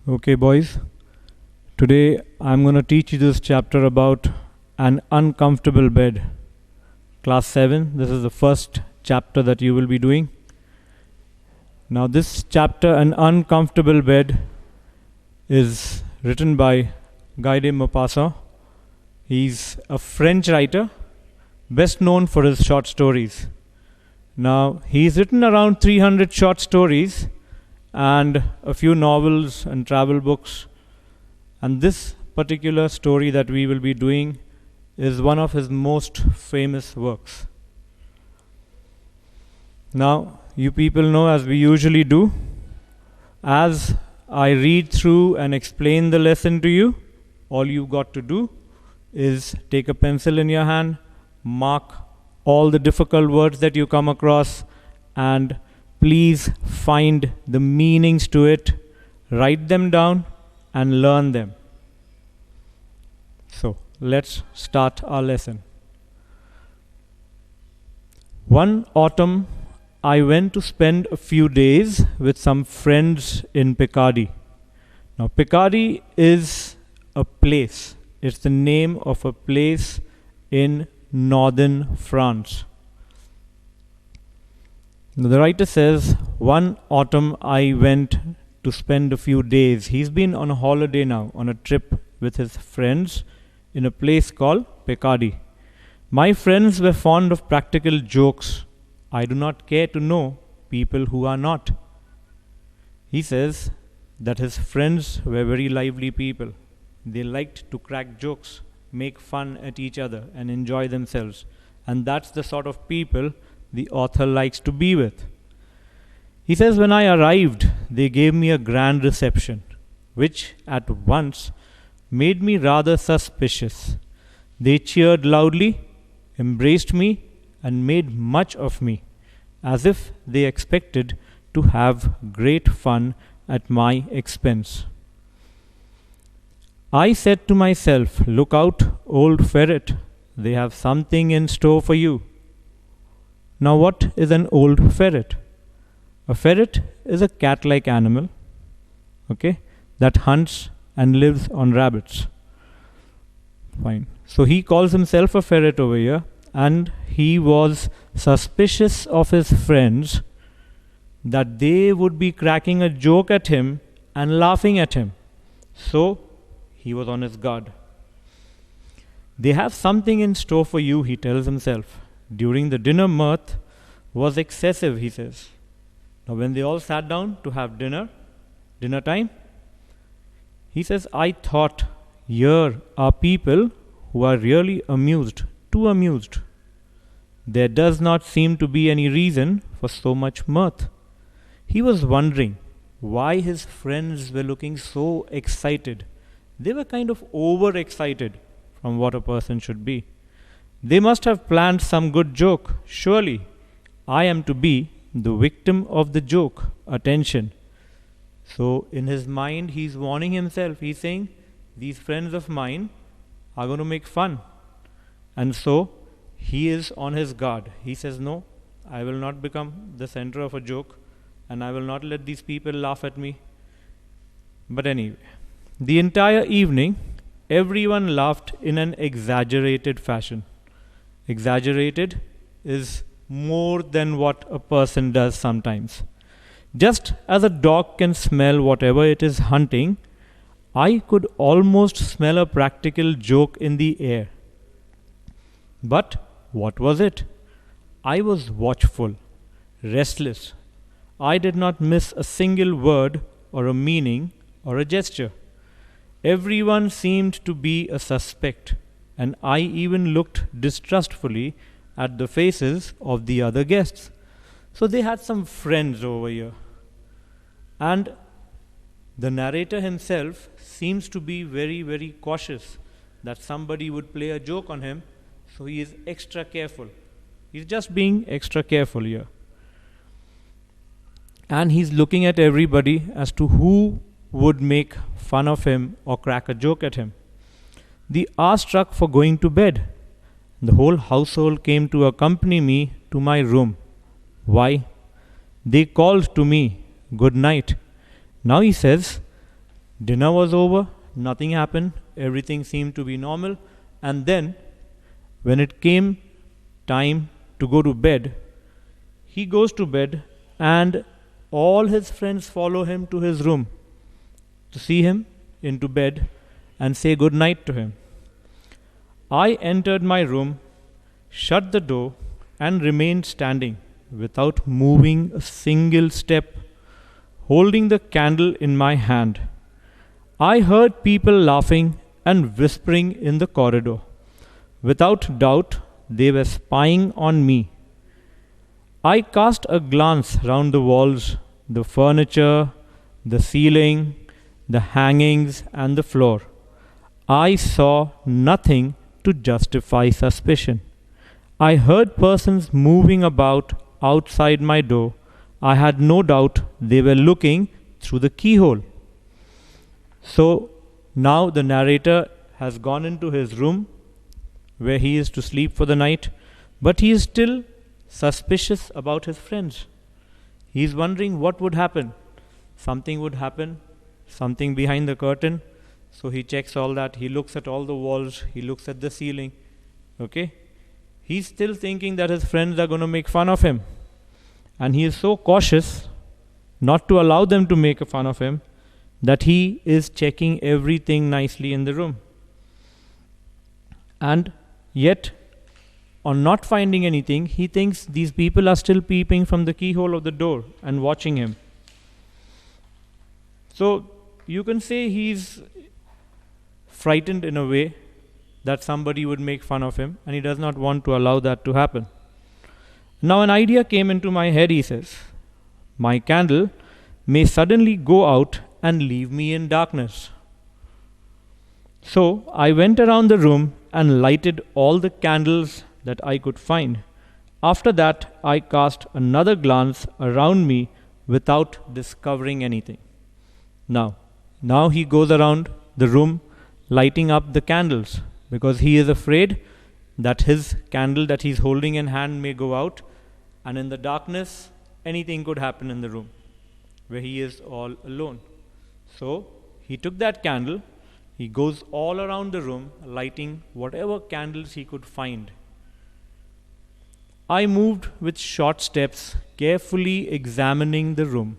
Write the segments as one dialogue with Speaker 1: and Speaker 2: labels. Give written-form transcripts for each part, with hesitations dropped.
Speaker 1: Okay, boys. Today I'm going to teach you this chapter about an uncomfortable bed. Class 7, this is the first chapter that you will be doing. Now, this chapter, An Uncomfortable Bed, is written by Guy de Maupassant. He's a French writer, best known for his short stories. Now, he's written around 300 short stories and a few novels and travel books. And this particular story that we will be doing is one of his most famous works. Now, you people know, as we usually do, as I read through and explain the lesson to you, all you've got to do is take a pencil in your hand, mark all the difficult words that you come across, and please find the meanings to it, write them down, and learn them. So, let's start our lesson. One autumn, I went to spend a few days with some friends in Picardy. Now, Picardy is a place. It's the name of a place in northern France. Now, the writer says, one autumn I went to spend a few days. He's been on a holiday now, on a trip with his friends in a place called Picardy. My friends were fond of practical jokes. I do not care to know people who are not. He says that his friends were very lively people. They liked to crack jokes, make fun at each other, and enjoy themselves. And that's the sort of people the author likes to be with. He says, when I arrived, they gave me a grand reception, which at once made me rather suspicious. They cheered loudly, embraced me, and made much of me, as if they expected to have great fun at my expense. I said to myself, look out, old ferret, they have something in store for you. Now, what is an old ferret? A ferret is a cat-like animal, that hunts and lives on rabbits. Fine. So he calls himself a ferret over here, and he was suspicious of his friends that they would be cracking a joke at him and laughing at him. So he was on his guard. They have something in store for you, he tells himself. During the dinner, mirth was excessive, he says. Now, when they all sat down to have dinner time, he says, I thought, here are people who are really amused, too amused. There does not seem to be any reason for so much mirth. He was wondering why his friends were looking so excited. They were kind of overexcited from what a person should be. They must have planned some good joke. Surely, I am to be the victim of the joke. Attention. So, in his mind, he's warning himself. He's saying, these friends of mine are going to make fun. And so, he is on his guard. He says, no, I will not become the center of a joke, and I will not let these people laugh at me. But anyway, the entire evening, everyone laughed in an exaggerated fashion. Exaggerated is more than what a person does sometimes. Just as a dog can smell whatever it is hunting, I could almost smell a practical joke in the air. But what was it? I was watchful, restless. I did not miss a single word or a meaning or a gesture. Everyone seemed to be a suspect, and I even looked distrustfully at the faces of the other guests. So they had some friends over here. And the narrator himself seems to be very, very cautious that somebody would play a joke on him. So he is extra careful. He's just being extra careful here. And he's looking at everybody as to who would make fun of him or crack a joke at him. The hour struck for going to bed. The whole household came to accompany me to my room. Why? They called to me, good night. Now he says, Dinner was over, nothing happened, everything seemed to be normal, and then when it came time to go to bed, he goes to bed and all his friends follow him to his room to see him into bed and say good night to him. I entered my room, shut the door, and remained standing without moving a single step, holding the candle in my hand. I heard people laughing and whispering in the corridor. Without doubt, they were spying on me. I cast a glance round the walls, the furniture, the ceiling, the hangings, and the floor. I saw nothing to justify suspicion. I heard persons moving about outside my door. I had no doubt they were looking through the keyhole. So now the narrator has gone into his room where he is to sleep for the night, but he is still suspicious about his friends. He is wondering what would happen. Something would happen, something behind the curtain. So he checks all that. He looks at all the walls. He looks at the ceiling. Okay? He's still thinking that his friends are going to make fun of him. And he is so cautious not to allow them to make fun of him that he is checking everything nicely in the room. And yet, on not finding anything, he thinks these people are still peeping from the keyhole of the door and watching him. So you can say he's frightened in a way that somebody would make fun of him, and he does not want to allow that to happen. Now an idea came into my head, he says. My candle may suddenly go out and leave me in darkness. So I went around the room and lighted all the candles that I could find. After that, I cast another glance around me without discovering anything. Now he goes around the room lighting up the candles because he is afraid that his candle that he's holding in hand may go out, and in the darkness anything could happen in the room where he is all alone. So he took that candle, he goes all around the room lighting whatever candles he could find. I moved with short steps, carefully examining the room.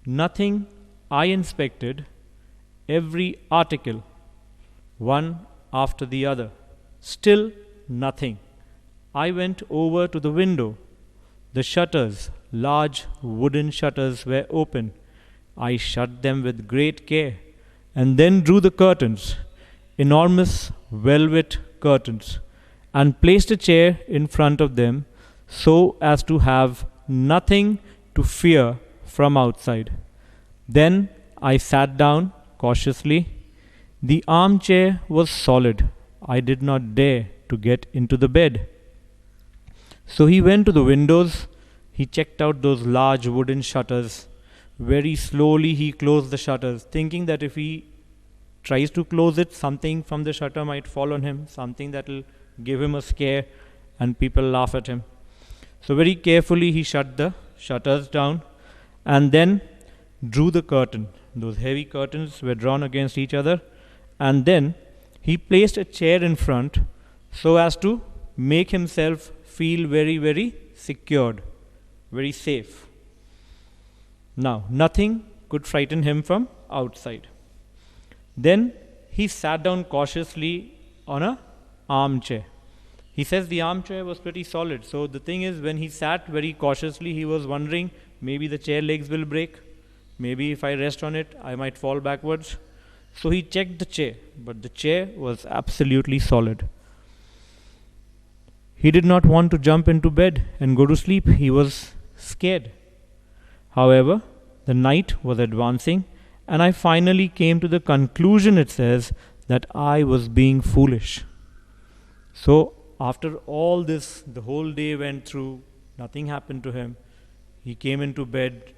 Speaker 1: Nothing. I inspected every article, one after the other. Still nothing. I went over to the window. The shutters, large wooden shutters, were open. I shut them with great care and then drew the curtains, enormous velvet curtains, and placed a chair in front of them so as to have nothing to fear from outside. Then I sat down cautiously. The armchair was solid. I did not dare to get into the bed. So he went to the windows. He checked out those large wooden shutters. Very slowly he closed the shutters, thinking that if he tries to close it, something from the shutter might fall on him, something that will give him a scare and people laugh at him. So very carefully he shut the shutters down and then drew the curtain. Those heavy curtains were drawn against each other, and then he placed a chair in front so as to make himself feel very, very secured, very safe. Now, nothing could frighten him from outside. Then he sat down cautiously on an armchair. He says the armchair was pretty solid. So the thing is, when he sat very cautiously, he was wondering maybe the chair legs will break. Maybe if I rest on it, I might fall backwards. So he checked the chair, but the chair was absolutely solid. He did not want to jump into bed and go to sleep. He was scared. However, the night was advancing, and I finally came to the conclusion, it says, that I was being foolish. So after all this, the whole day went through, nothing happened to him. He came into bed,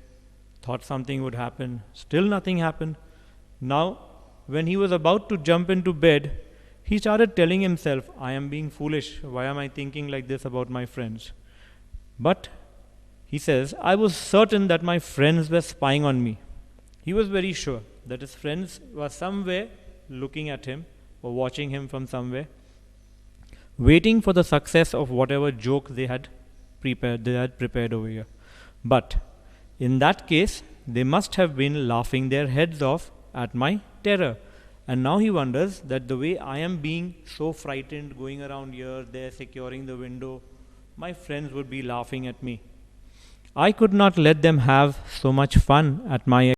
Speaker 1: thought something would happen, still nothing happened. Now, when he was about to jump into bed, he started telling himself, I am being foolish, why am I thinking like this about my friends? But, he says, I was certain that my friends were spying on me. He was very sure that his friends were somewhere looking at him or watching him from somewhere, waiting for the success of whatever joke they had prepared over here. But in that case, they must have been laughing their heads off at my terror. And now he wonders that the way I am being so frightened, going around here, there, securing the window, my friends would be laughing at me. I could not let them have so much fun at my